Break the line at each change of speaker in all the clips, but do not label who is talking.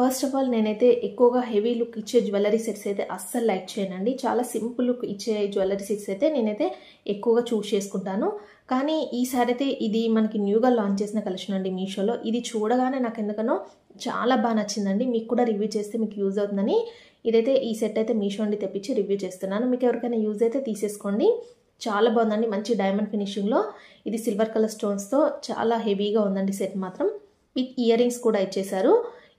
First of all నేనైతే ఎక్కువగా heavy look ఇచ్చే జ్యువెలరీ సెట్స్ అయితే అస్సలు లైక్ చేయనండి. చాలా సింపుల్ లుక్ ఇచ్చే జ్యువెలరీ సెట్స్ అయితే నేనైతే ఎక్కువగా చూస్ చేసుకుంటాను. కానీ ఈసారి అయితే ఇది మనకి న్యూగా లాంచ్ చేసిన కలెక్షన్ అండి మీషోలో. ఇది చూడగానే నాకు ఎందుకనో చాలా బాగా నచ్చిందండి. మీకు కూడా రివ్యూ చేస్తే మీకు యూజ్ అవుతుందని ఇదైతే ఈ సెట్ అయితే మీషో నుండి తెప్పించి రివ్యూ చేస్తున్నాను. మీకు ఎవరికైనా యూజ్ అయితే తీసేసుకోండి. చాలా బాగుందండి. మంచి డైమండ్ ఫినిషింగ్లో ఇది సిల్వర్ కలర్ స్టోన్స్తో చాలా హెవీగా ఉందండి సెట్ మాత్రం. విత్ ఇయర్ రింగ్స్ కూడా ఇచ్చేసారు.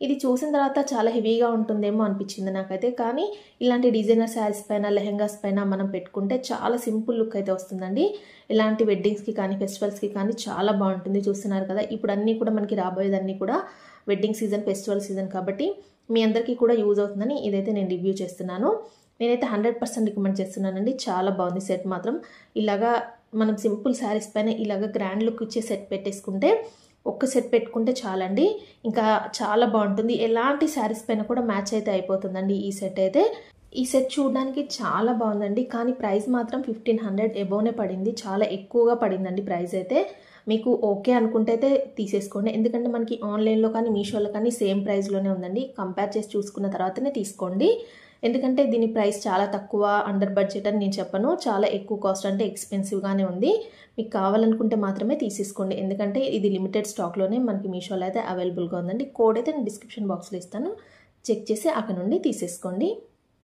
ఇది చూసిన తర్వాత చాలా హెవీగా ఉంటుందేమో అనిపించింది నాకైతే. కానీ ఇలాంటి డిజైనర్ శారీస్ పైన లెహెంగాస్ పైన మనం పెట్టుకుంటే చాలా సింపుల్ లుక్ అయితే వస్తుందండి. ఇలాంటి వెడ్డింగ్స్కి కానీ ఫెస్టివల్స్కి కానీ చాలా బాగుంటుంది. చూస్తున్నారు కదా, ఇప్పుడు అన్నీ కూడా మనకి రాబోయేదన్నీ కూడా వెడ్డింగ్ సీజన్ ఫెస్టివల్ సీజన్ కాబట్టి మీ అందరికీ కూడా యూజ్ అవుతుందని ఇదైతే నేను రివ్యూ చేస్తున్నాను. నేనైతే 100% రికమెండ్ చేస్తున్నానండి. చాలా బాగుంది సెట్ మాత్రం. ఇలాగా మనం సింపుల్ శారీస్ పైన ఇలాగా గ్రాండ్ లుక్ ఇచ్చే సెట్ పెట్టేసుకుంటే, ఒక్క సెట్ పెట్టుకుంటే చాలండి, ఇంకా చాలా బాగుంటుంది. ఎలాంటి శారీస్ పైన కూడా మ్యాచ్ అయితే అయిపోతుందండి ఈ సెట్ అయితే. ఈ సెట్ చూడడానికి చాలా బాగుందండి. కానీ ప్రైస్ మాత్రం 1500 ఎబోనే పడింది. చాలా ఎక్కువగా పడిందండి ప్రైస్ అయితే. మీకు ఓకే అనుకుంటే అయితే తీసేసుకోండి. ఎందుకంటే మనకి ఆన్లైన్లో కానీ మీషోలో కానీ సేమ్ ప్రైస్లోనే ఉందండి. కంపేర్ చేసి చూసుకున్న తర్వాతనే తీసుకోండి. ఎందుకంటే దీని ప్రైస్ చాలా తక్కువ, అండర్ బడ్జెట్ అని నేను చెప్పను. చాలా ఎక్కువ కాస్ట్, అంటే ఎక్స్పెన్సివ్గానే ఉంది. మీకు కావాలనుకుంటే మాత్రమే తీసేసుకోండి. ఎందుకంటే ఇది లిమిటెడ్ స్టాక్లోనే మనకి మీషోలో అయితే అవైలబుల్గా ఉందండి. కోడ్ అయితే నేను డిస్క్రిప్షన్ బాక్స్లో ఇస్తాను. చెక్ చేసి అక్కడ నుండి తీసేసుకోండి.